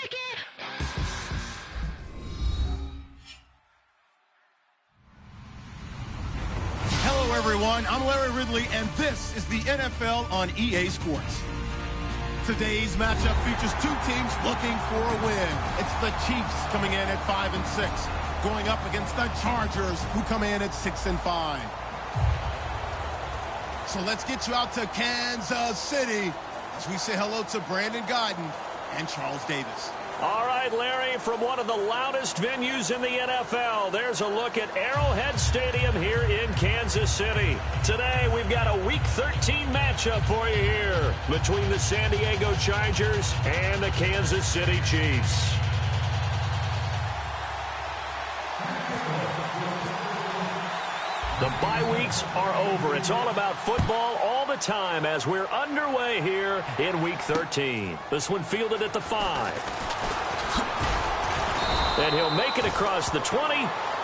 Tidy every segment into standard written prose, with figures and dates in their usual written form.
Kick it! Hello, everyone. I'm Larry Ridley, and this is the NFL on EA Sports. Today's matchup features two teams looking for a win. It's the Chiefs coming in at 5-6, going up against the Chargers, who come in at 6-5. So let's get you out to Kansas City as we say hello to Brandon Guyton and Charles Davis. All right, Larry, from one of the loudest venues in the NFL, there's a look at Arrowhead Stadium here in Kansas City. Today, we've got a Week 13 matchup for you here between the San Diego Chargers and the Kansas City Chiefs. The bye weeks are over. It's all about football all the time as we're underway here in Week 13. This one fielded at the 5. And he'll make it across the 20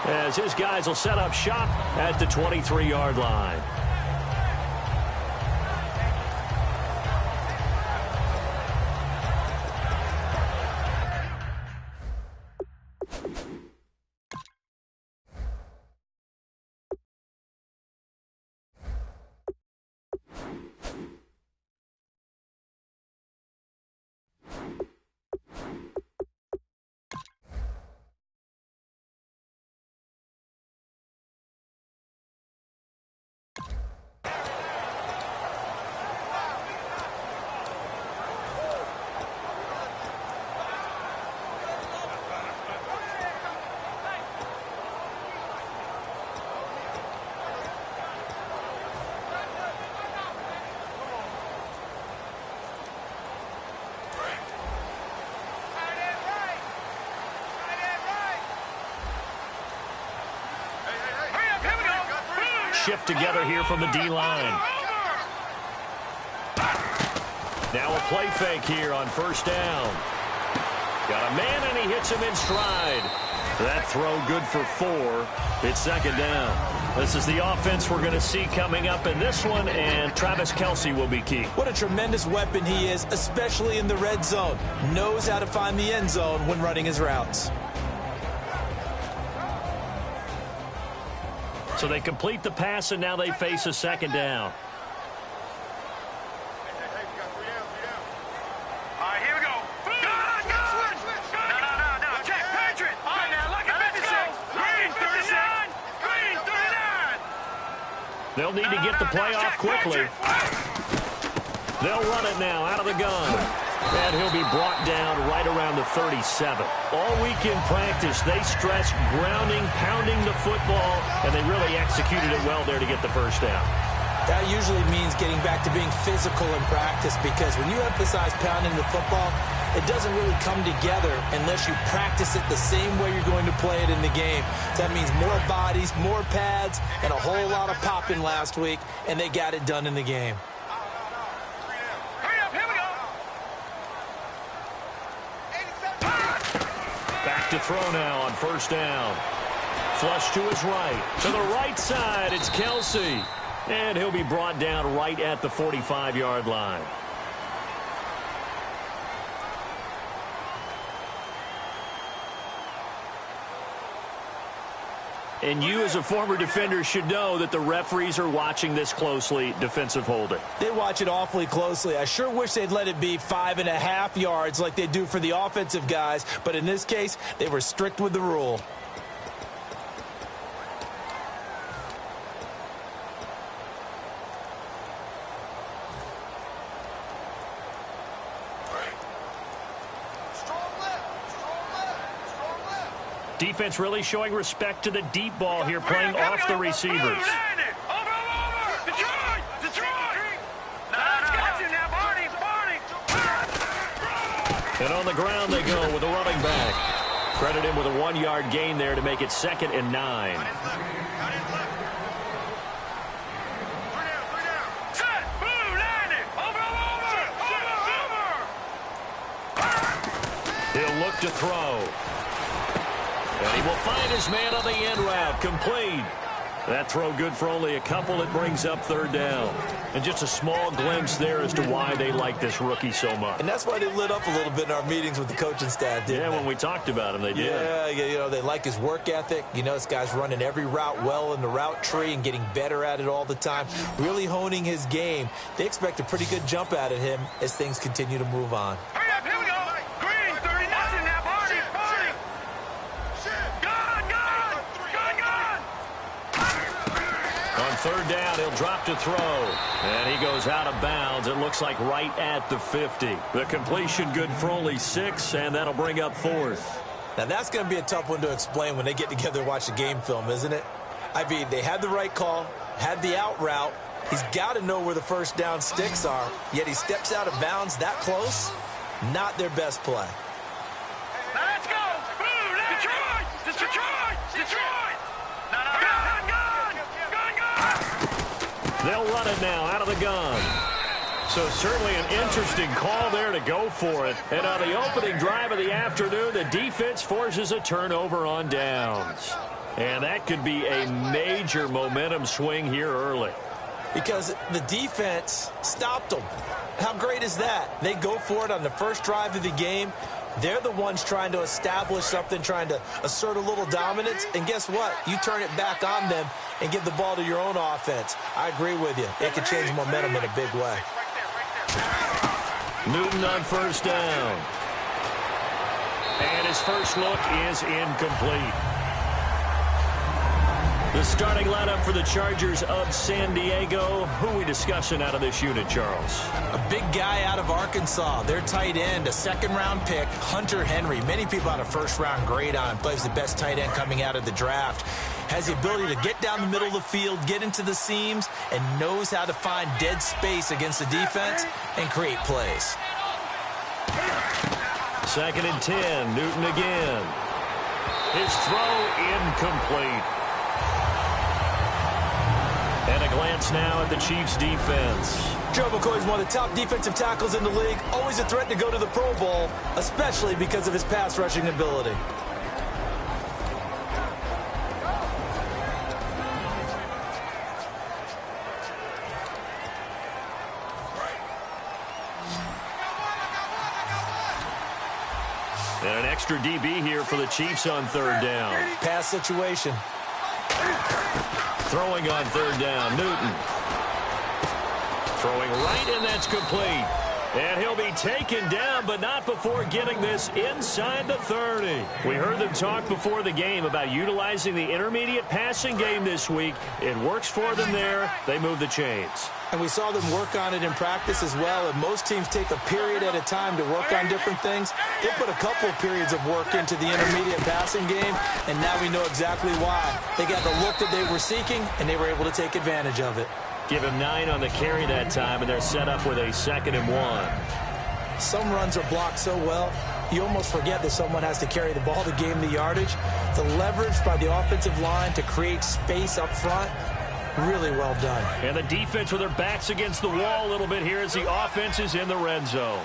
as his guys will set up shop at the 23-yard line. Shift together here from the D-line. Now a play fake here on first down. Got a man, and he hits him in stride. That throw good for 4. It's second down. This is the offense we're going to see coming up in this one, and Travis Kelce will be key. What a tremendous weapon he is, especially in the red zone. Knows how to find the end zone when running his routes. So they complete the pass, and now they face a second down. All right, here we go. No. Check, Patriot. All right, now, look at 56. Green, 39. Green, 39. They'll need to get the play off quickly. They'll run it now out of the gun. And he'll be brought down right around the 37. All week in practice, they stressed grounding, pounding the football, and they really executed it well there to get the first down. That usually means getting back to being physical in practice, because when you emphasize pounding the football, it doesn't really come together unless you practice it the same way you're going to play it in the game. That means more bodies, more pads, and a whole lot of popping last week, and they got it done in the game. To throw now on first down. Flush to his right. To the right side, it's Kelce. And he'll be brought down right at the 45-yard line. And you, as a former defender, should know that the referees are watching this closely, defensive holding. They watch it awfully closely. I sure wish they'd let it be 5.5 yards like they do for the offensive guys, but in this case, they were strict with the rule. Defense really showing respect to the deep ball here, playing off the receivers. Over. Detroit. Got you now, Barney. And on the ground they go with a running back. Credit him with a 1-yard gain there to make it 2nd and 9. He'll look to throw. And he will find his man on the end route, complete. That throw good for only a couple. It brings up third down. And just a small glimpse there as to why they like this rookie so much. And that's why they lit up a little bit in our meetings with the coaching staff, didn't they? When we talked about him, they did. Yeah, they like his work ethic. This guy's running every route well in the route tree and getting better at it all the time, really honing his game. They expect a pretty good jump out of him as things continue to move on. Hurry up, here we go. Green, 30 nothing now, party. Gone. On third down, he'll drop to throw. And he goes out of bounds. It looks like right at the 50. The completion good for only 6, and that'll bring up fourth. Now, that's going to be a tough one to explain when they get together and watch the game film, isn't it? I mean, they had the right call, had the out route. He's got to know where the first down sticks are, yet he steps out of bounds that close. Not their best play. Now let's go. Detroit. Gun. They'll run it now out of the gun. So certainly an interesting call there to go for it. And on the opening drive of the afternoon, the defense forces a turnover on downs. And that could be a major momentum swing here early. Because the defense stopped them. How great is that? They go for it on the first drive of the game. They're the ones trying to establish something, trying to assert a little dominance. And guess what? You turn it back on them and give the ball to your own offense. I agree with you. It can change momentum in a big way. Newton on first down. And his first look is incomplete. The starting lineup for the Chargers of San Diego. Who are we discussing out of this unit, Charles? A big guy out of Arkansas. Their tight end, a second-round pick, Hunter Henry. Many people had a first-round grade on him. Plays the best tight end coming out of the draft. Has the ability to get down the middle of the field, get into the seams, and knows how to find dead space against the defense and create plays. 2nd and 10. Newton again. His throw incomplete. And a glance now at the Chiefs' defense. Joe McCoy is one of the top defensive tackles in the league. Always a threat to go to the Pro Bowl, especially because of his pass rushing ability. And an extra DB here for the Chiefs on third down. Pass situation. Throwing on third down, Newton. Throwing right, and that's complete. And he'll be taken down, but not before getting this inside the 30. We heard them talk before the game about utilizing the intermediate passing game this week. It works for them there. They move the chains. And we saw them work on it in practice as well. And most teams take a period at a time to work on different things. They put a couple of periods of work into the intermediate passing game, and now we know exactly why. They got the look that they were seeking, and they were able to take advantage of it. Give him 9 on the carry that time, and they're set up with a 2nd and 1. Some runs are blocked so well, you almost forget that someone has to carry the ball to gain the yardage. The leverage by the offensive line to create space up front, really well done. And the defense with their backs against the wall a little bit here as the offense is in the red zone.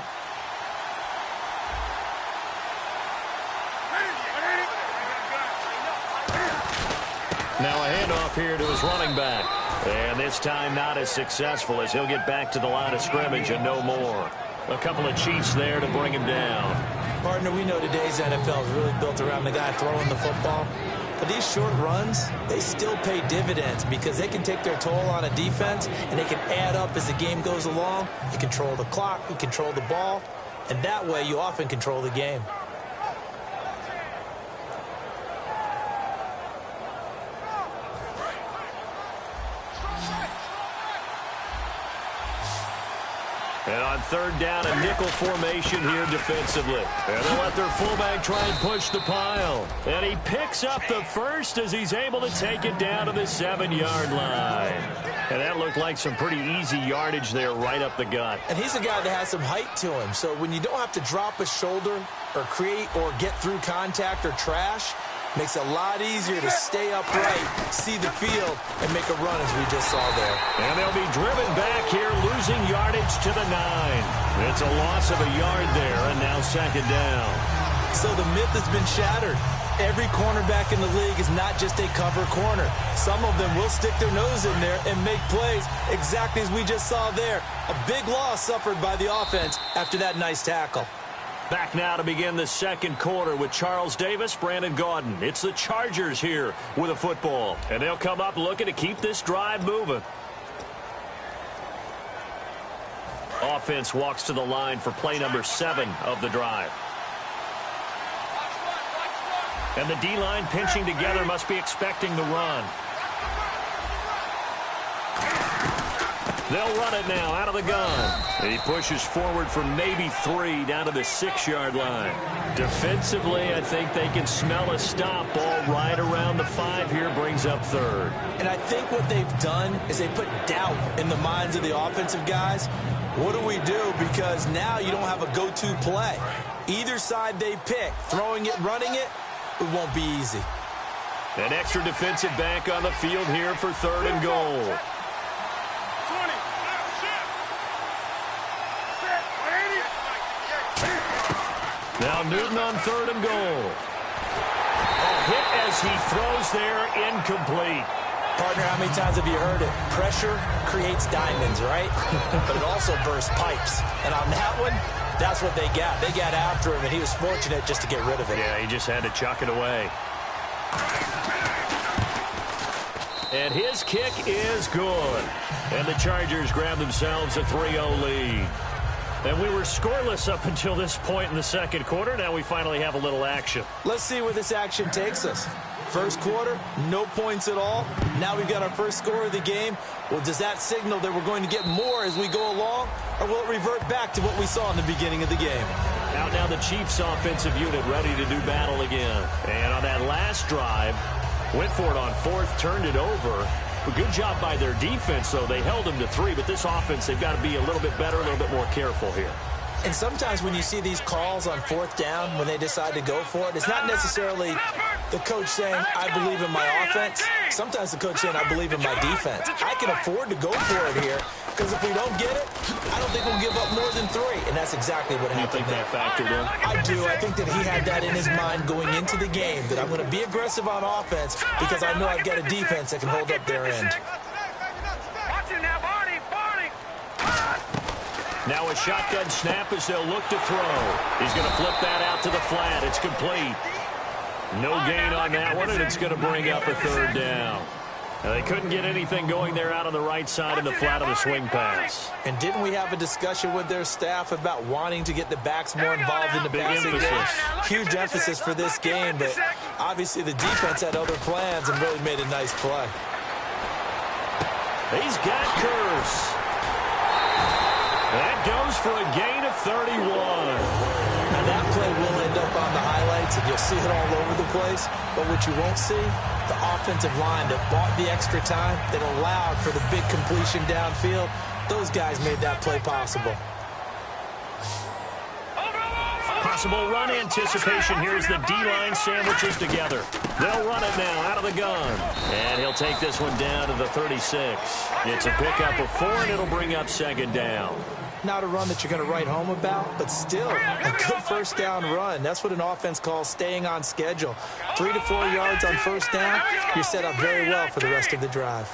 Now a handoff here to his running back. And this time not as successful as he'll get back to the line of scrimmage and no more. A couple of Chiefs there to bring him down. Partner, we know today's NFL is really built around the guy throwing the football. But these short runs, they still pay dividends because they can take their toll on a defense and they can add up as the game goes along. You control the clock, you control the ball, and that way you often control the game. And on third down, a nickel formation here defensively. And they'll let their fullback try and push the pile. And he picks up the first as he's able to take it down to the 7-yard line. And that looked like some pretty easy yardage there right up the gut. And he's a guy that has some height to him. So when you don't have to drop a shoulder or create or get through contact or trash, makes it a lot easier to stay upright, see the field, and make a run as we just saw there. And they'll be driven back here, losing yardage to the 9. It's a loss of a yard there, and now 2nd down. So the myth has been shattered. Every cornerback in the league is not just a cover corner. Some of them will stick their nose in there and make plays exactly as we just saw there. A big loss suffered by the offense after that nice tackle. Back now to begin the second quarter with Charles Davis, Brandon Gaudin. It's the Chargers here with a football. And they'll come up looking to keep this drive moving. Offense walks to the line for play number 7 of the drive. And the D-line pinching together must be expecting the run. They'll run it now out of the gun. And he pushes forward for maybe 3 down to the 6-yard line. Defensively, I think they can smell a stop. Ball right around the 5 here, brings up 3rd. And I think what they've done is they put doubt in the minds of the offensive guys. What do we do? Because now you don't have a go-to play. Either side they pick, throwing it, running it, it won't be easy. An extra defensive back on the field here for 3rd and goal. 20. Now Newton on 3rd and goal. A hit as he throws there, incomplete. Partner, how many times have you heard it? Pressure creates diamonds, right? But it also bursts pipes. And on that one, that's what they got. They got after him, and he was fortunate just to get rid of it. Yeah, he just had to chuck it away. And his kick is good. And the Chargers grab themselves a 3-0 lead. And we were scoreless up until this point in the second quarter. Now we finally have a little action. Let's see where this action takes us. First quarter, no points at all. Now we've got our first score of the game. Well, does that signal that we're going to get more as we go along? Or will it revert back to what we saw in the beginning of the game? Out now the Chiefs offensive unit ready to do battle again. And on that last drive, went for it on 4th, turned it over. A good job by their defense, though. They held them to 3, but this offense, they've got to be a little bit better, a little bit more careful here. And sometimes when you see these calls on 4th down, when they decide to go for it, it's not necessarily the coach saying, I believe in my offense. Sometimes the coach saying, I believe in my defense. I can afford to go for it here, because if we don't get it, I don't think we'll give up more than 3. And that's exactly what happened. You think that factored in? I do. I think that he had that in his mind going into the game, that I'm going to be aggressive on offense because I know I've got a defense that can hold up their end. Now a shotgun snap as they'll look to throw. He's going to flip that out to the flat. It's complete. No gain on that one, and it's going to bring up a 3rd down. Now, they couldn't get anything going there out on the right side in the flat of the swing pass. And didn't we have a discussion with their staff about wanting to get the backs more involved in the passing game? Huge emphasis for this game, but obviously the defense had other plans and really made a nice play. He's got Curse. That goes for a gain of 31. Now that play will end up on the highlights, and you'll see it all over the place. But what you won't see, the offensive line that bought the extra time, that allowed for the big completion downfield, those guys made that play possible. Possible run anticipation. Here's the D-line sandwiches together. They'll run it now out of the gun. And he'll take this one down to the 36. It's a pickup of 4, and it'll bring up 2nd down. Not a run that you're going to write home about, but still a good first down run. That's what an offense calls staying on schedule. 3 to 4 yards on first down, you're set up very well for the rest of the drive.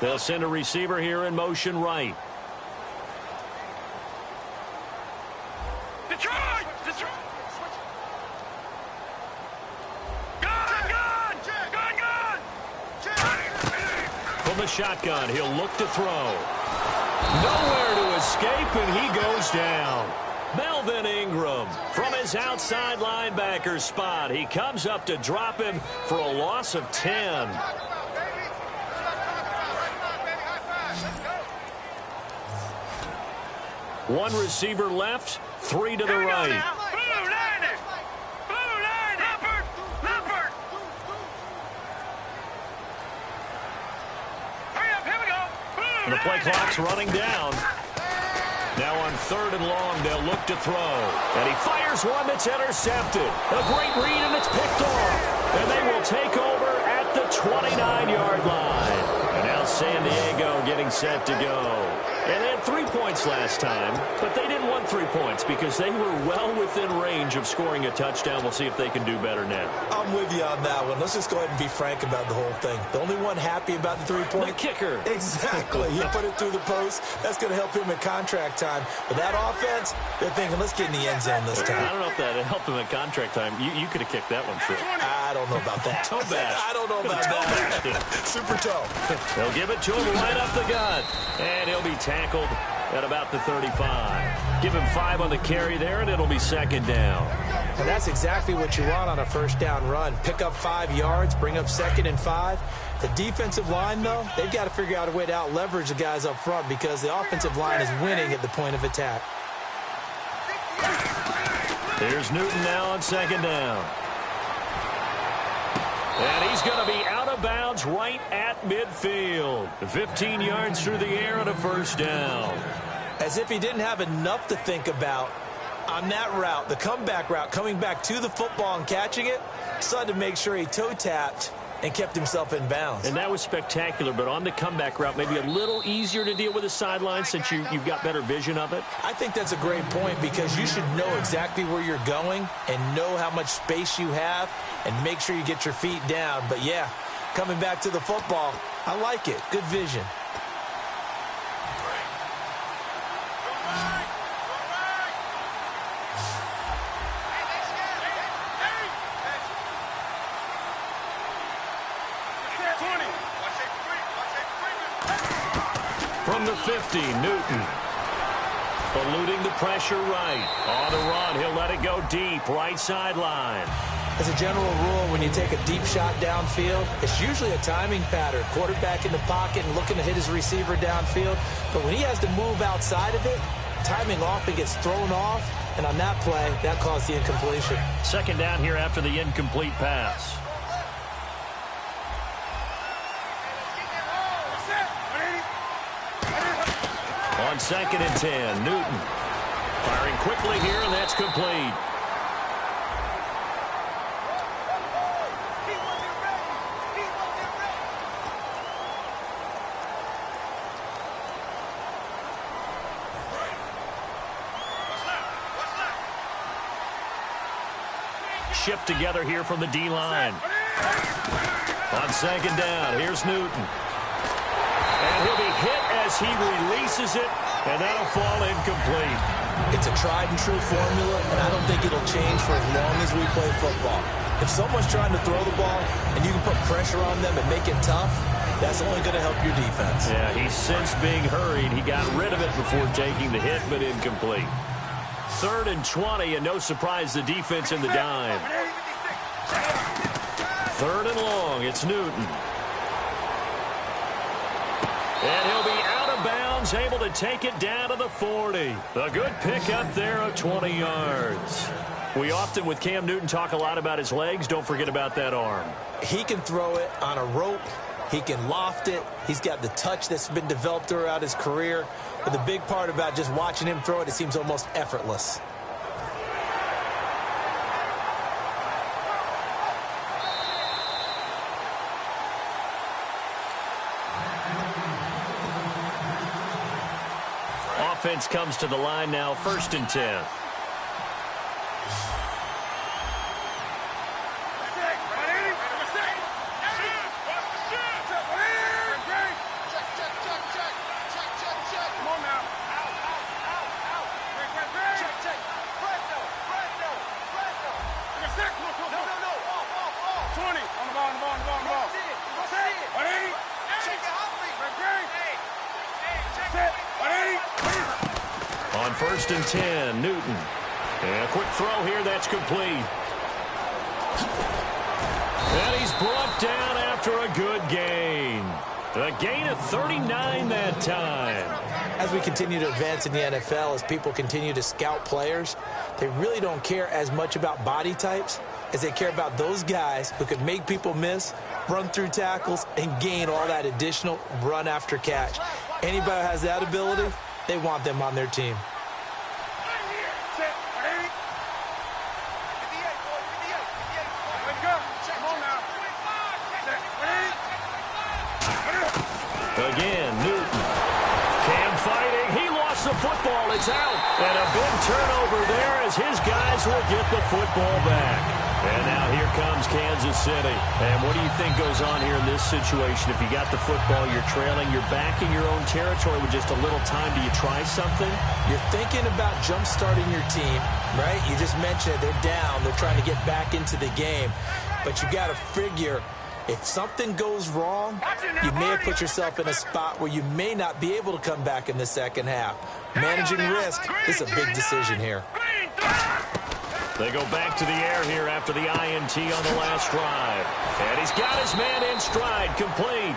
They'll send a receiver here in motion right. Detroit! Detroit! From the shotgun, he'll look to throw. Nowhere to escape, and he goes down. Melvin Ingram from his outside linebacker spot. He comes up to drop him for a loss of 10. One receiver left, 3 to the right. The play clock's running down. Now on 3rd and long, they'll look to throw. And he fires one that's intercepted. A great read, and it's picked off. And they will take over at the 29-yard line. And now San Diego getting set to go. And they had 3 points last time, but they didn't want 3 points because they were well within range of scoring a touchdown. We'll see if they can do better now. I'm with you on that one. Let's just go ahead and be frank about the whole thing. The only one happy about the 3-point? The kicker. Exactly. He put it through the post. That's going to help him in contract time. But that offense, they're thinking, let's get in the end zone this time. I don't know if that helped him in contract time. You could have kicked that one through. I don't know about that. Toe bash. I don't know about that. Super toe. They'll give it to him right up the gut. And he'll be tackled at about the 35. Give him 5 on the carry there, and it'll be second down. And that's exactly what you want on a first down run. Pick up 5 yards, bring up 2nd and 5. The defensive line, though, they've got to figure out a way to out-leverage the guys up front because the offensive line is winning at the point of attack. Here's Newton now on second down. And he's going to be out of bounds right at midfield. 15 yards through the air and a first down. As if he didn't have enough to think about on that route, the comeback route, coming back to the football and catching it, decided to make sure he toe-tapped and kept himself in bounds. And that was spectacular, but on the comeback route, maybe a little easier to deal with the sideline since you've got better vision of it? I think that's a great point because you should know exactly where you're going and know how much space you have and make sure you get your feet down. But, yeah, coming back to the football, I like it. Good vision. From the 50, Newton. Eluding the pressure right. On the run, he'll let it go deep, right sideline. As a general rule, when you take a deep shot downfield, it's usually a timing pattern. Quarterback in the pocket and looking to hit his receiver downfield. But when he has to move outside of it, timing off, it gets thrown off. And on that play, that caused the incompletion. Second down here after the incomplete pass. On 2nd and 10, Newton. Firing quickly here, and that's complete. Shift together here from the D-line. On 2nd down, here's Newton. And he'll be hit as he releases it, and that'll fall incomplete. It's a tried-and-true formula, and I don't think it'll change for as long as we play football. If someone's trying to throw the ball and you can put pressure on them and make it tough, that's only going to help your defense. Yeah, he's since being hurried. He got rid of it before taking the hit, but incomplete. 3rd and 20, and no surprise, the defense in the dime. 3rd and long, it's Newton. And he'll be out of bounds, able to take it down to the 40. A good pickup there of 20 yards. We often, with Cam Newton, talk a lot about his legs. Don't forget about that arm. He can throw it on a rope. He can loft it. He's got the touch that's been developed throughout his career. But the big part about just watching him throw it, it seems almost effortless. Offense comes to the line now, 1st and 10. On 1st and 10, Newton. And a quick throw here, that's complete. And he's brought down after a good gain. A gain of 39 that time. As we continue to advance in the NFL, as people continue to scout players, they really don't care as much about body types as they care about those guys who can make people miss, run through tackles, and gain all that additional run after catch. Anybody who has that ability, they want them on their team. Again, Newton. Cam fighting, football. It's out. And a big turnover there as his guys will get the football back. And now here comes Kansas City. And what do you think goes on here in this situation? If you got the football, you're trailing, you're back in your own territory with just a little time. Do you try something? You're thinking about jump-starting your team, right? You just mentioned it. They're down. They're trying to get back into the game. But you got to figure, if something goes wrong, you may have put yourself in a spot where you may not be able to come back in the second half. Managing risk is a big decision here. They go back to the air here after the INT on the last drive. And he's got his man in stride, complete.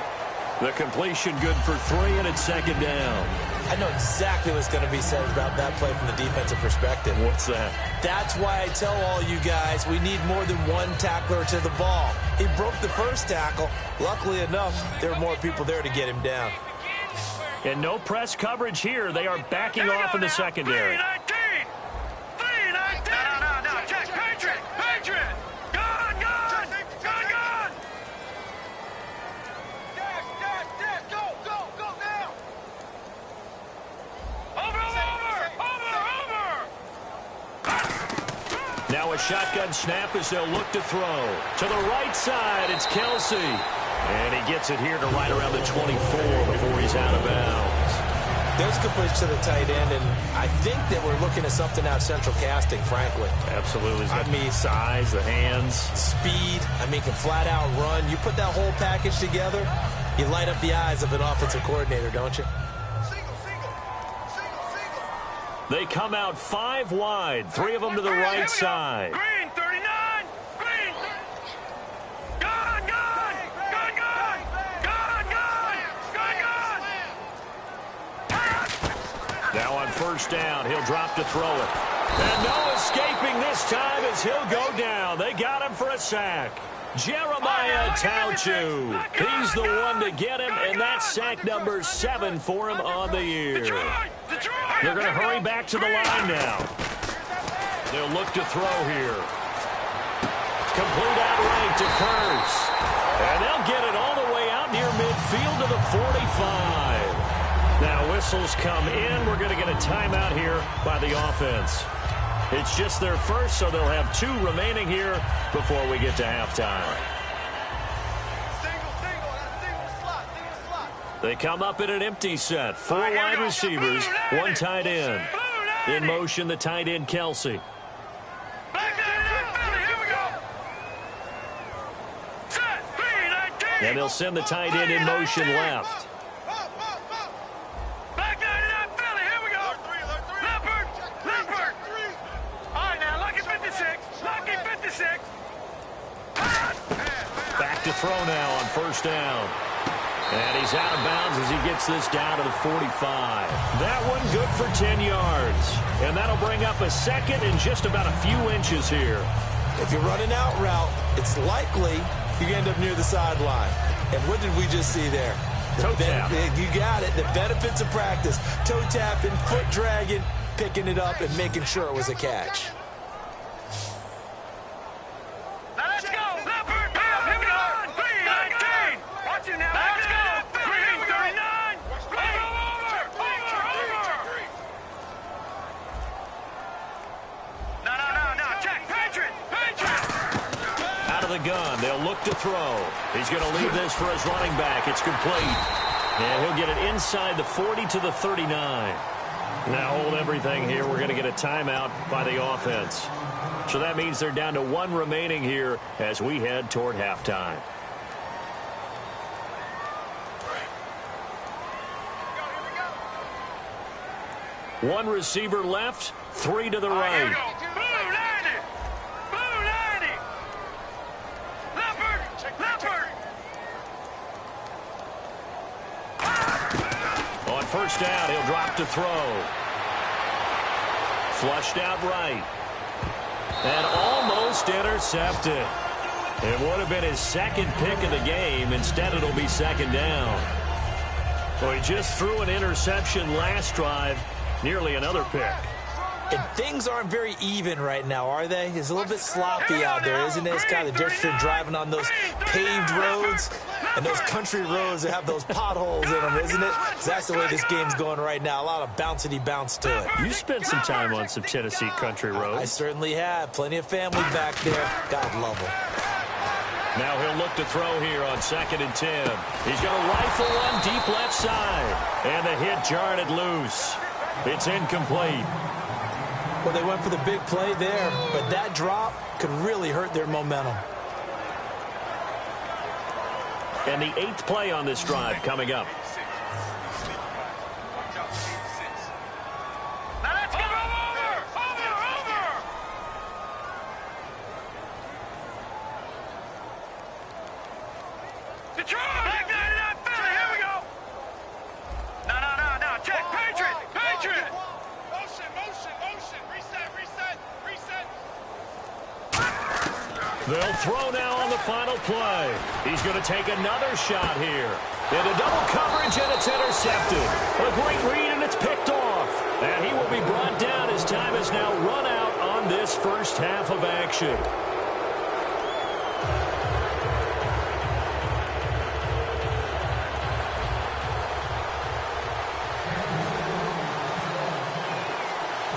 The completion good for 3, and it's second down. I know exactly what's going to be said about that play from the defensive perspective. What's that? That's why I tell all you guys we need more than one tackler to the ball. He broke the first tackle. Luckily enough, there were more people there to get him down. And no press coverage here. They are backing off in the secondary. Now a shotgun snap as they'll look to throw. To the right side, it's Kelsey. And he gets it here to right around the 24 before he's out of bounds. There's a good push to the tight end, and I think that we're looking at something out central casting, frankly. Absolutely. I mean, size, the hands. Speed, can flat out run. You put that whole package together, you light up the eyes of an offensive coordinator, don't you? They come out 5 wide, 3 of them to the right side. Green, 39. Green. Gone. Now on first down, he'll drop to throw it. And no escaping this time as he'll go down. They got him for a sack. Jeremiah Tauchu. He's the one to get him, and that's sack number 7 for him on the year. They're going to hurry back to the line now. They'll look to throw here. Complete outright to Kurtz. And they'll get it all the way out near midfield to the 45. Now whistles come in. We're going to get a timeout here by the offense. It's just their first, so they'll have 2 remaining here before we get to halftime. They come up in an empty set. 4 wide receivers, 1 tight end. In motion, the tight end, Kelsey. And they'll send the tight end in motion left. Back to throw now on first down. And he's out of bounds as he gets this down to the 45. That one good for 10 yards. And that'll bring up a second and just about a few inches here. If you're running out route, it's likely you end up near the sideline. And what did we just see there? Toe tap. You got it. The benefits of practice. Toe tapping, foot dragging, picking it up, and making sure it was a catch. Gun. They'll look to throw. He's going to leave this for his running back. It's complete. And he'll get it inside the 40 to the 39. Now hold everything here. We're going to get a timeout by the offense. So that means they're down to 1 remaining here as we head toward halftime. One receiver left, 3 to the right. On first down, he'll drop to throw. Flushed out right. And almost intercepted. It would have been his second pick of the game. Instead, it'll be second down. Well, he just threw an interception last drive. Nearly another pick. And things aren't very even right now, are they? It's a little bit sloppy out there, isn't it? It's kind of the difference between driving on those paved roads and those country roads that have those potholes in them, isn't it? That's the way this game's going right now. A lot of bouncy bounce to it. You spent some time on some Tennessee country roads. I certainly have. Plenty of family back there. God love them. Now he'll look to throw here on 2nd and 10. He's going to rifle one deep left side. And the hit jarred it loose. It's incomplete. Well, they went for the big play there, but that drop could really hurt their momentum. And the 8th play on this drive coming up. Now let's go over! Detroit! Back down to that Philly, here we go! No, check, Patriot! Motion, reset! They'll throw now on the final play. He's going to take another shot here. Into double coverage, and it's intercepted. A great read, and it's picked off. And he will be brought down as time has now run out on this first half of action.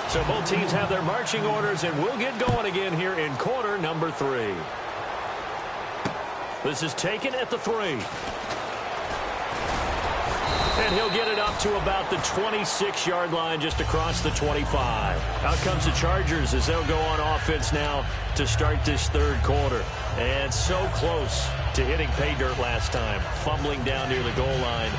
So both teams have their marching orders, and we'll get going again here in quarter number 3. This is taken at the 3. And he'll get it up to about the 26-yard line, just across the 25. Out comes the Chargers as they'll go on offense now to start this third quarter. And so close to hitting pay dirt last time, fumbling down near the goal line.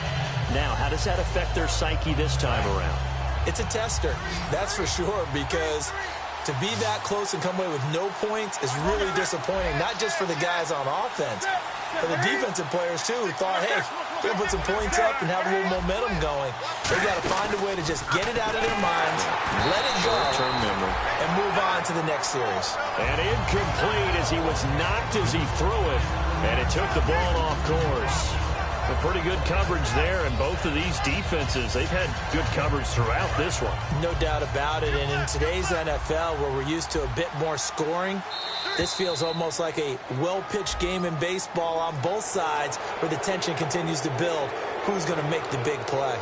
Now, how does that affect their psyche this time around? It's a tester, that's for sure, because to be that close and come away with no points is really disappointing, not just for the guys on offense, but the defensive players, too, who thought, hey, we're going to put some points up and have a little momentum going. They got to find a way to just get it out of their minds, let it go, and move on to the next series. And incomplete as he was knocked as he threw it, and it took the ball off course. A pretty good coverage there, and both of these defenses, they've had good coverage throughout this one. No doubt about it, and in today's NFL, where we're used to a bit more scoring, this feels almost like a well-pitched game in baseball on both sides, where the tension continues to build. Who's going to make the big play?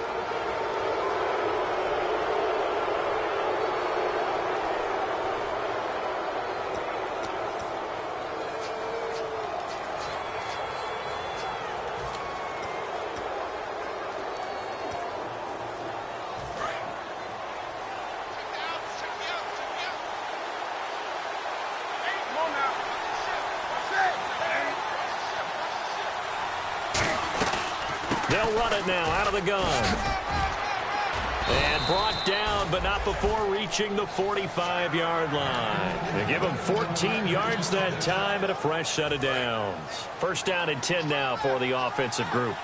They'll run it now out of the gun. And brought down, but not before reaching the 45-yard line. They give him 14 yards that time and a fresh set of downs. First down and 10 now for the offensive group.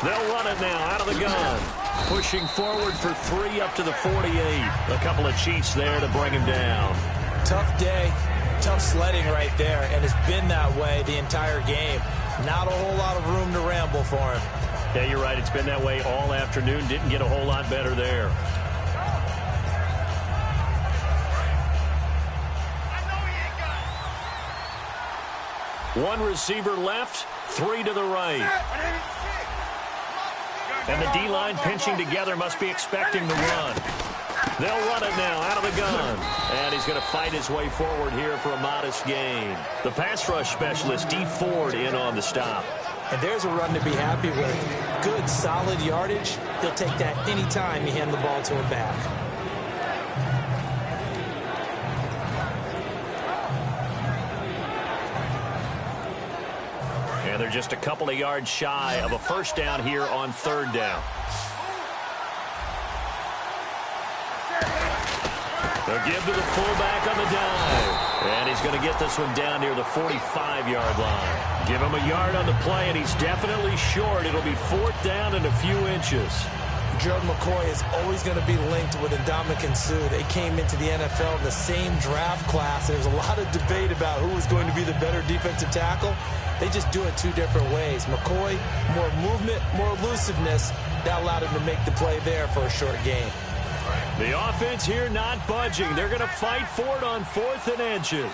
They'll run it now out of the gun. Pushing forward for 3 up to the 48. A couple of Chiefs there to bring him down. Tough day. Tough sledding right there, and it's been that way the entire game. Not a whole lot of room to ramble for him. Yeah, you're right. It's been that way all afternoon. Didn't get a whole lot better there. One receiver left, 3 to the right. And the D-line pinching together, must be expecting the run. They'll run it now out of the gun. And he's going to fight his way forward here for a modest gain. The pass rush specialist, D. Ford, in on the stop. And there's a run to be happy with. Good, solid yardage. He'll take that anytime you hand the ball to him back. And they're just a couple of yards shy of a first down here on third down. They'll give to the fullback on the dive. And he's going to get this one down near the 45-yard line. Give him a yard on the play, and he's definitely short. It'll be 4th down and a few inches. Gerald McCoy is always going to be linked with Ndamukong Suh. They came into the NFL in the same draft class. There's a lot of debate about who was going to be the better defensive tackle. They just do it two different ways. McCoy, more movement, more elusiveness. That allowed him to make the play there for a short gain. The offense here not budging. They're going to fight for it on 4th and inches.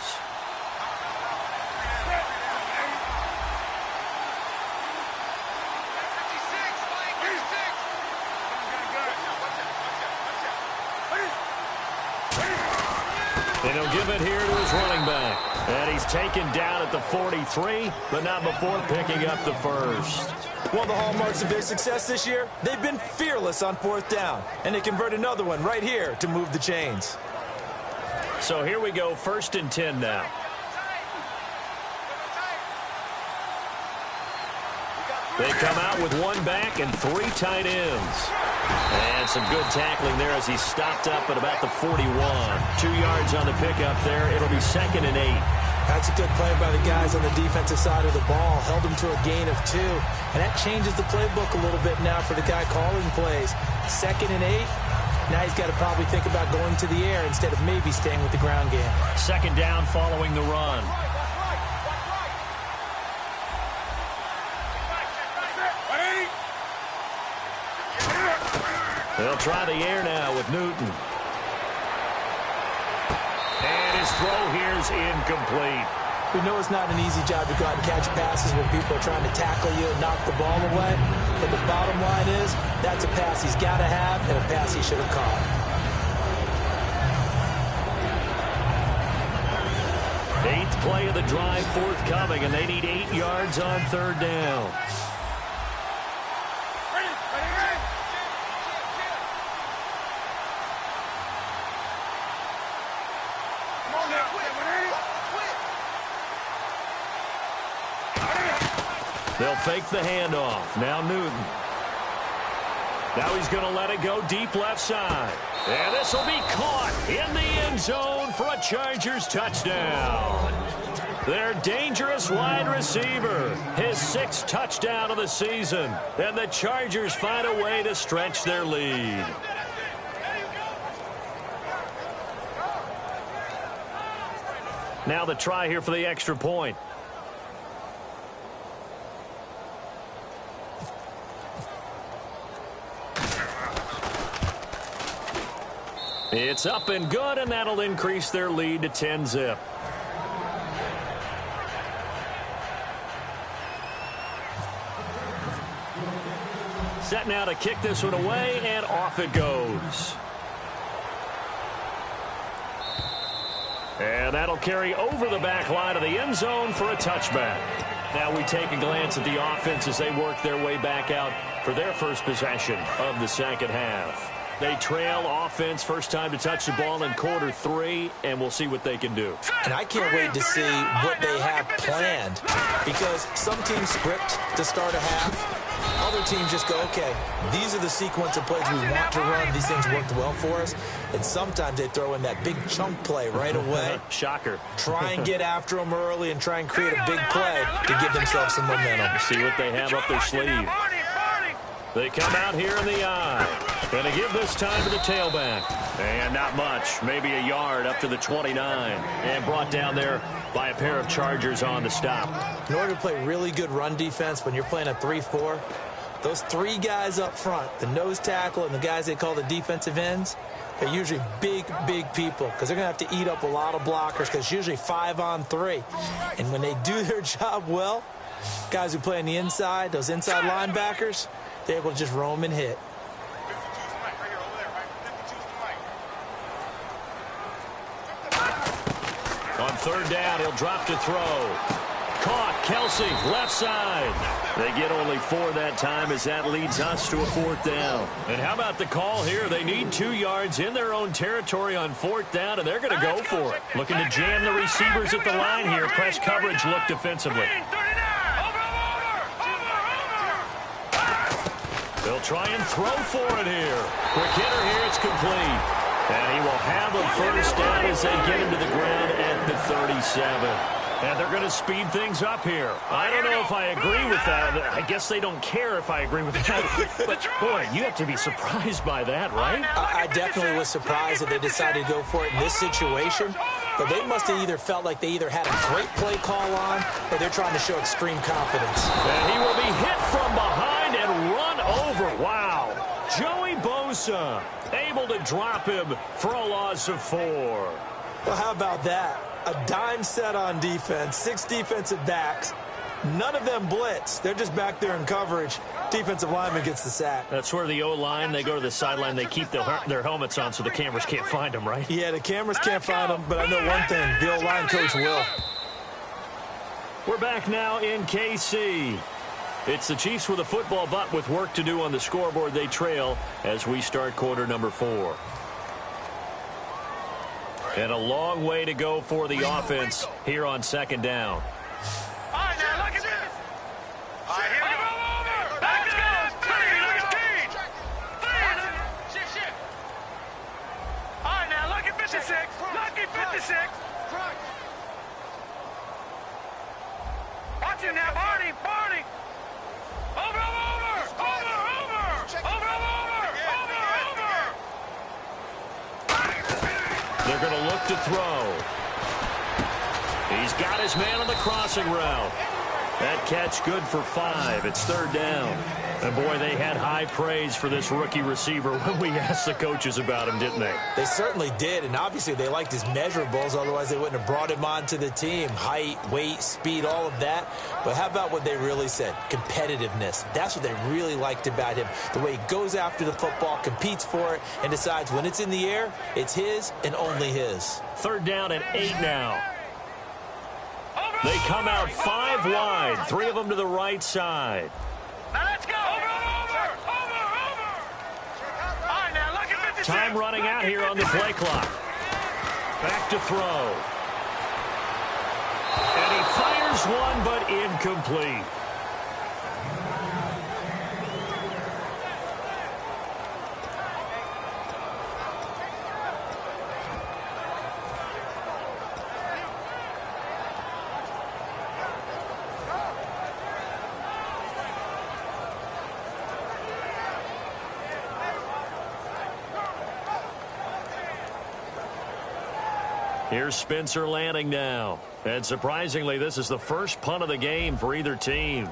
And he'll give it here to his running back. And he's taken down at the 43, but not before picking up the first. One of the hallmarks of their success this year, they've been fearless on 4th down. And they convert another one right here to move the chains. So here we go, 1st and 10 now. They come out with one back and 3 tight ends. And some good tackling there as he stopped up at about the 41. 2 yards on the pickup there. It'll be 2nd and 8. That's a good play by the guys on the defensive side of the ball. Held him to a gain of 2. And that changes the playbook a little bit now for the guy calling plays. 2nd and 8. Now he's got to probably think about going to the air instead of maybe staying with the ground game. 2nd down following the run. They'll try the air now with Newton. And his throw here is incomplete. We know it's not an easy job to go out and catch passes when people are trying to tackle you and knock the ball away. But the bottom line is, that's a pass he's got to have and a pass he should have caught. Eighth play of the drive forthcoming, and they need 8 yards on 3rd down. They'll fake the handoff. Now Newton. Now he's going to let it go deep left side. And this will be caught in the end zone for a Chargers touchdown. Their dangerous wide receiver, his 6th touchdown of the season. And the Chargers find a way to stretch their lead. Now the try here for the extra point. It's up and good, and that'll increase their lead to 10-zip. Set now to kick this one away, and off it goes. And that'll carry over the back line of the end zone for a touchback. Now we take a glance at the offense as they work their way back out for their first possession of the second half. They trail offense, first time to touch the ball in quarter 3, and we'll see what they can do. And I can't wait to see what they have planned, because some teams script to start a half. Other teams just go, okay, these are the sequence of plays we want to run. These things worked well for us. And sometimes they throw in that big chunk play right away. Shocker. Try and get after them early and try and create a big play to give themselves some momentum. See what they have up their sleeve. They come out here in the eye. Going to give this time to the tailback. And not much. Maybe a yard up to the 29. And brought down there by a pair of Chargers on the stop. In order to play really good run defense when you're playing a 3-4, those 3 guys up front, the nose tackle and the guys they call the defensive ends, they're usually big, big people because they're going to have to eat up a lot of blockers because it's usually 5-on-3. And when they do their job well, guys who play on the inside, those inside linebackers, they're able to just roam and hit. On 3rd down, he'll drop to throw. Caught, Kelsey, left side. They get only 4 that time as that leads us to a 4th down. And how about the call here? They need 2 yards in their own territory on 4th down, and they're going to go for it. Looking to jam the receivers at the line here. Press coverage look defensively. They'll try and throw for it here. Quick hitter here, it's complete. And he will have a first down as they get him to the ground at the 37. And they're going to speed things up here. I don't know if I agree with that. I guess they don't care if I agree with that. But, boy, you have to be surprised by that, right? I definitely was surprised that they decided to go for it in this situation. But they must have either felt like they either had a great play call on or they're trying to show extreme confidence. And he will be hit from behind and run over. Wow. Joey Bosa able to drop him for a loss of 4. Well, how about that? A dime set on defense, 6 defensive backs. None of them blitz. They're just back there in coverage. Defensive lineman gets the sack. That's where the O-line, they go to the sideline, they keep their helmets on so the cameras can't find them, right? Yeah, the cameras can't find them, but I know one thing. The O-line coach will. We're back now in KC. It's the Chiefs with a football, but with work to do on the scoreboard, they trail as we start quarter number 4. And a long way to go for the offense here on second down. All right, now look at this. All right, here we go. Let's go. Look at Cage. All right, now look at 56. Look at 56. Watch him now, Barney. Over. They're going to look to throw. He's got his man on the crossing route. That catch good for 5. It's third down. And, boy, they had high praise for this rookie receiver when we asked the coaches about him, didn't they? They certainly did, and obviously they liked his measurables. Otherwise, they wouldn't have brought him onto the team. Height, weight, speed, all of that. But how about what they really said? Competitiveness. That's what they really liked about him. The way he goes after the football, competes for it, and decides when it's in the air, it's his and only his. Third down and 8 now. They come out 5 wide, 3 of them to the right side. Now let's go. Over. All right, now look at 56. Time running out here on the play clock. Back to throw. And he fires one, but incomplete. Here's Spencer Lanning now. And surprisingly, this is the first punt of the game for either team.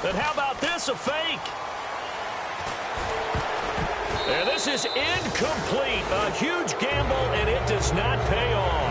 And how about this, a fake? And this is incomplete. A huge gamble, and it does not pay off.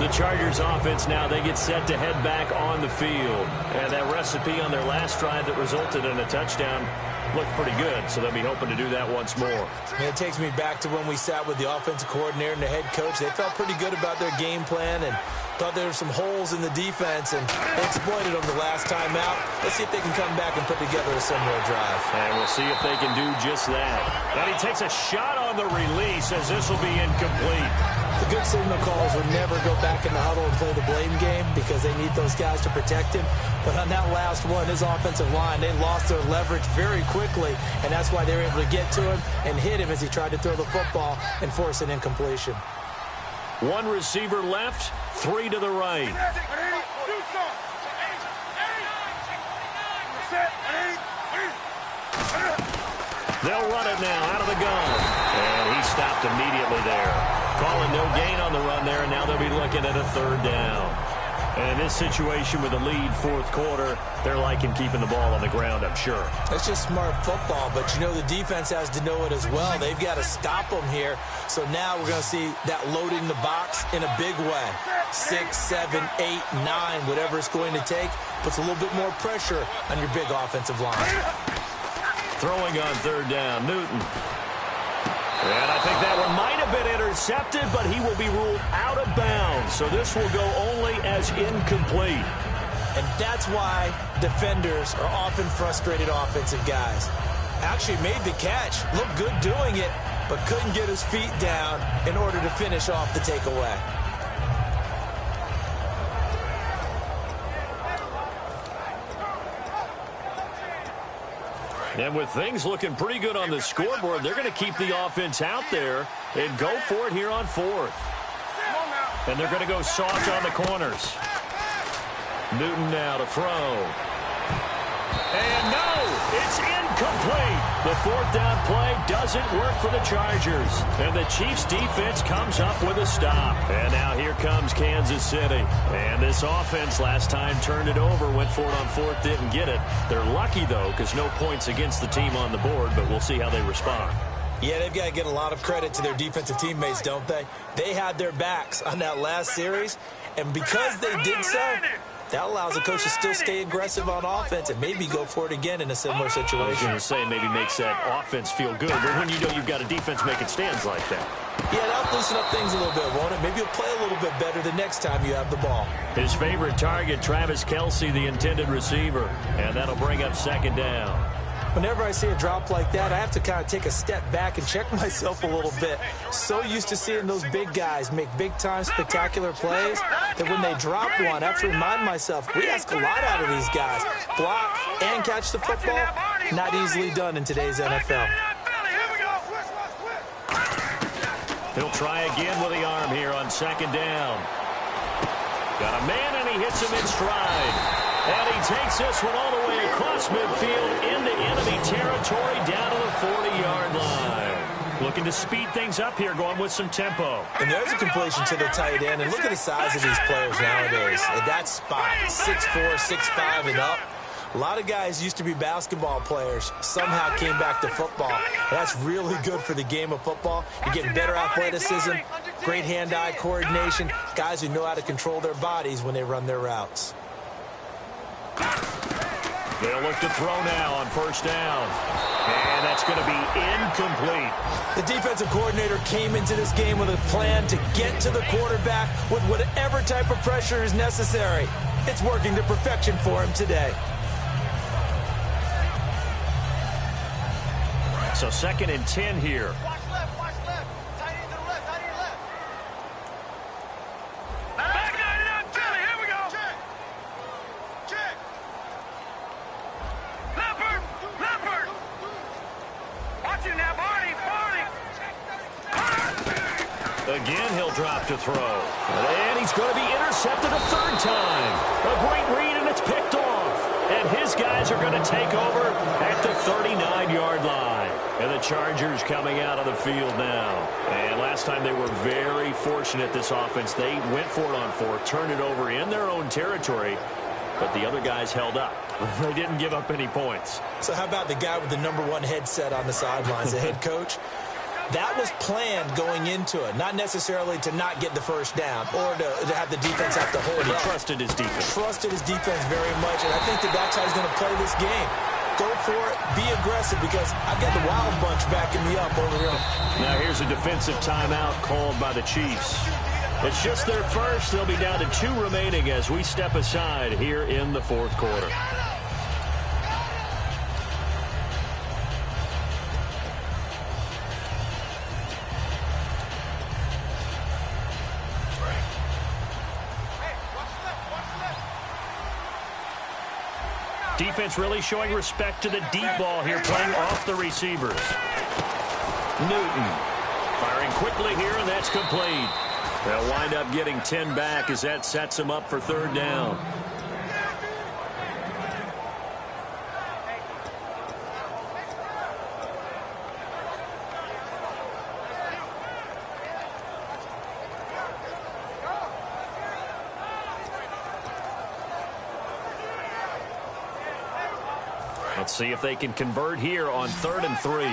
The Chargers offense now, they get set to head back on the field. And that recipe on their last drive that resulted in a touchdown looked pretty good, so they'll be hoping to do that once more. And it takes me back to when we sat with the offensive coordinator and the head coach. They felt pretty good about their game plan and thought there were some holes in the defense, and they exploited them the last time out. Let's see if they can come back and put together a similar drive. And we'll see if they can do just that. And he takes a shot on the release as this will be incomplete. The good signal callers would never go back in the huddle and play the blame game because they need those guys to protect him. But on that last one, his offensive line, they lost their leverage very quickly, and that's why they were able to get to him and hit him as he tried to throw the football and force an incompletion. 1 receiver left, 3 to the right. They'll run it now out of the gun. And he stopped immediately there. Calling no gain on the run there, and now they'll be looking at a third down. And in this situation with a lead fourth quarter, they're liking keeping the ball on the ground, I'm sure. That's just smart football, but you know the defense has to know it as well. They've got to stop them here. So now we're going to see that loading the box in a big way. 6, 7, 8, 9, whatever it's going to take, puts a little bit more pressure on your big offensive line. Throwing on third down, Newton. And I think that one might have been intercepted, but he will be ruled out of bounds. So this will go only as incomplete. And that's why defenders are often frustrated offensive guys. Actually made the catch, looked good doing it, but couldn't get his feet down in order to finish off the takeaway. And with things looking pretty good on the scoreboard, they're going to keep the offense out there and go for it here on fourth. And they're going to go soft on the corners. Newton now to throw. And no, it's incomplete. The fourth down play doesn't work for the Chargers. And the Chiefs defense comes up with a stop. And now here comes Kansas City. And this offense last time turned it over, went for it on fourth, didn't get it. They're lucky, though, because no points against the team on the board, but we'll see how they respond. Yeah, they've got to get a lot of credit to their defensive teammates, don't they? They had their backs on that last series, and because they did so, that allows the coach to still stay aggressive on offense and maybe go for it again in a similar situation. I was going to say maybe makes that offense feel good, but when you know you've got a defense making stands like that. Yeah, that'll loosen up things a little bit, won't it? Maybe you'll play a little bit better the next time you have the ball. His favorite target, Travis Kelce, the intended receiver, and that'll bring up second down. Whenever I see a drop like that, I have to kind of take a step back and check myself a little bit. So used to seeing those big guys make big-time spectacular plays that when they drop one, I have to remind myself, we ask a lot out of these guys. Block and catch the football, not easily done in today's NFL. He'll try again with the arm here on second down. Got a man, and he hits him in stride. And he takes this one all the way across midfield into enemy territory down to the 40-yard line. Looking to speed things up here, going with some tempo. And there's a completion to the tight end. And look at the size of these players nowadays. At that spot, 6'4", 6'5", and up. A lot of guys used to be basketball players, somehow came back to football. That's really good for the game of football. You're getting better athleticism, great hand-eye coordination, guys who know how to control their bodies when they run their routes. They'll look to throw now on first down. And that's going to be incomplete. The defensive coordinator came into this game with a plan to get to the quarterback with whatever type of pressure is necessary. It's working to perfection for him today. So 2nd and 10 here. Again, he'll drop to throw. And he's going to be intercepted a third time. A great read, and it's picked off. And his guys are going to take over at the 39-yard line. And the Chargers coming out of the field now. And last time they were very fortunate, this offense. They went for it on fourth, turned it over in their own territory, but the other guys held up. They didn't give up any points. So how about the guy with the #1 headset on the sidelines, the head coach? That was planned going into it, not necessarily to not get the first down or to have the defense have to hold it. He trusted his defense. Trusted his defense very much, and I think that's how he's going to play this game. Go for it, be aggressive, because I've got the wild bunch backing me up over here. Now here's a defensive timeout called by the Chiefs. It's just their first. They'll be down to 2 remaining as we step aside here in the fourth quarter. Defense really showing respect to the deep ball here, playing off the receivers. Newton firing quickly here, and that's complete. They'll wind up getting 10 back as that sets them up for third down. Let's see if they can convert here on 3rd and 3.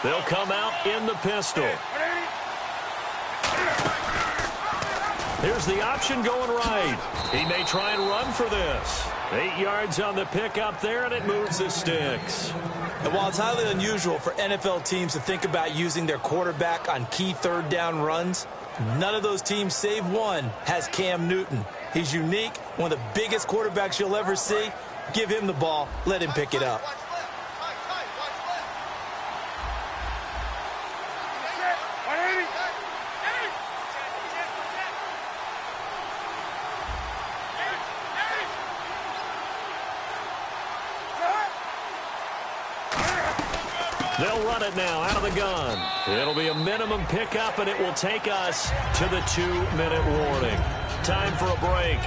They'll come out in the pistol. Here's the option going right. He may try and run for this. 8 yards on the pickup there, and it moves the sticks. And while it's highly unusual for NFL teams to think about using their quarterback on key third down runs, none of those teams, save one, has Cam Newton. He's unique, one of the biggest quarterbacks you'll ever see. Give him the ball, let him pick it up. They'll run it now out of the gun. It'll be a minimum pickup, and it will take us to the 2-minute warning. Time for a break.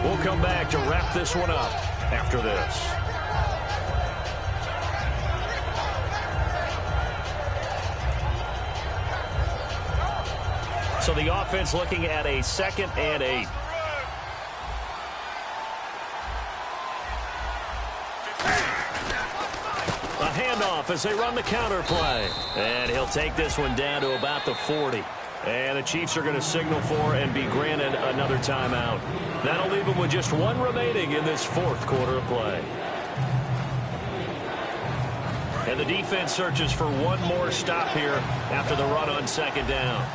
We'll come back to wrap this one up after this. So the offense looking at a 2nd and 8. A handoff as they run the counter play. And he'll take this one down to about the 40. And the Chiefs are going to signal for and be granted another timeout. That'll leave them with just one remaining in this 4th quarter of play. And the defense searches for one more stop here after the run on 2nd down.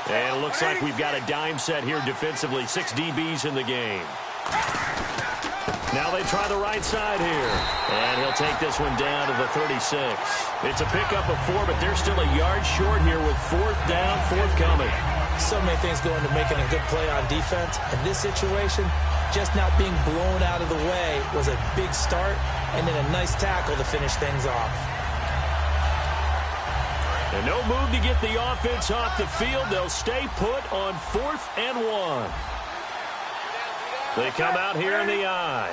And it looks like we've got a dime set here defensively. 6 DBs in the game. Now they try the right side here. And he'll take this one down to the 36. It's a pickup of 4, but they're still a yard short here with 4th down, 4th coming. So many things go into making a good play on defense. In this situation, just not being blown out of the way was a big start, and then a nice tackle to finish things off. And no move to get the offense off the field. They'll stay put on 4th and 1. They come out here in the eye.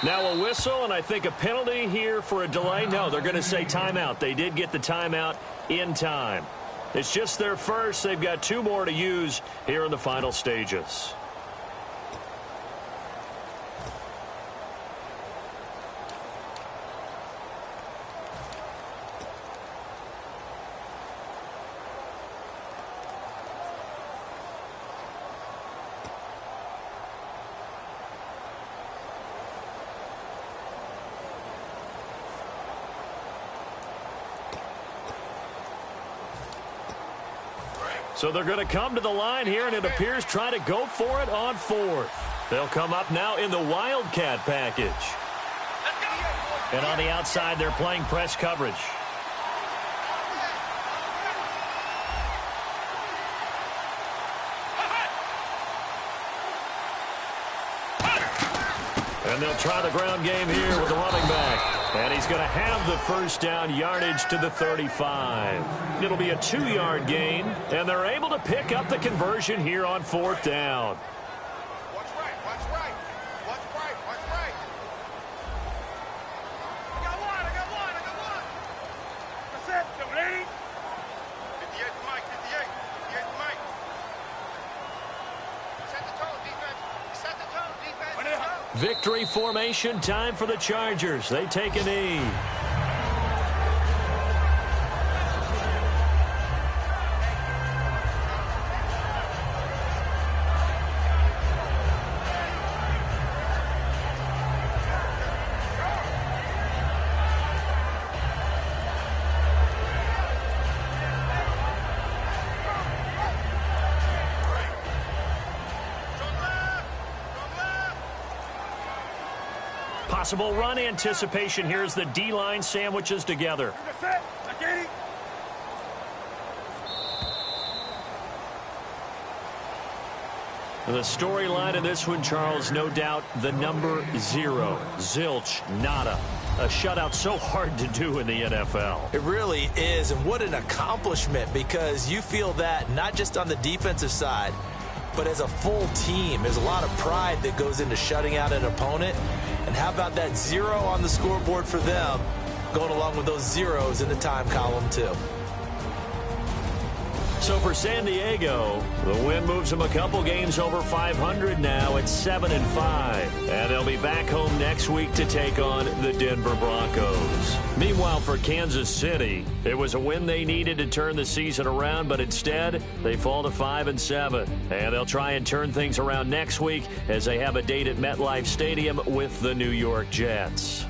Now a whistle, and I think a penalty here for a delay. No, they're going to say timeout. They did get the timeout in time. It's just their first. They've got 2 more to use here in the final stages. So they're going to come to the line here, and it appears trying to go for it on 4th. They'll come up now in the Wildcat package. And on the outside, they're playing press coverage. And they'll try the ground game here with the running back. And he's going to have the 1st down, yardage to the 35. It'll be a 2-yard gain, and they're able to pick up the conversion here on 4th down. Watch right, watch right. Watch right, watch right. I got one. That's it. 80. 58 to Mike, 58. 58 to Mike. Set the tone, defense. Set the tone, defense. Victory formation time for the Chargers. They take a knee. Possible run anticipation here as the D-line sandwiches together. The storyline of this one, Charles, no doubt the number 0. Zilch, nada. A shutout so hard to do in the NFL. It really is, and what an accomplishment, because you feel that not just on the defensive side, but as a full team. There's a lot of pride that goes into shutting out an opponent. And how about that 0 on the scoreboard for them, going along with those zeros in the time column, too. So for San Diego, the win moves them a couple games over 500 now at 7-5. And they'll be back home next week to take on the Denver Broncos. Meanwhile, for Kansas City, it was a win they needed to turn the season around, but instead they fall to 5-7. And they'll try and turn things around next week as they have a date at MetLife Stadium with the New York Jets.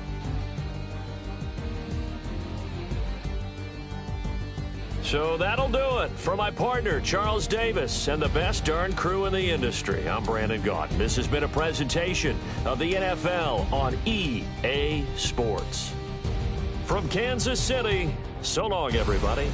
So that'll do it for my partner, Charles Davis, and the best darn crew in the industry. I'm Brandon Gaudin. This has been a presentation of the NFL on EA Sports. From Kansas City, so long, everybody.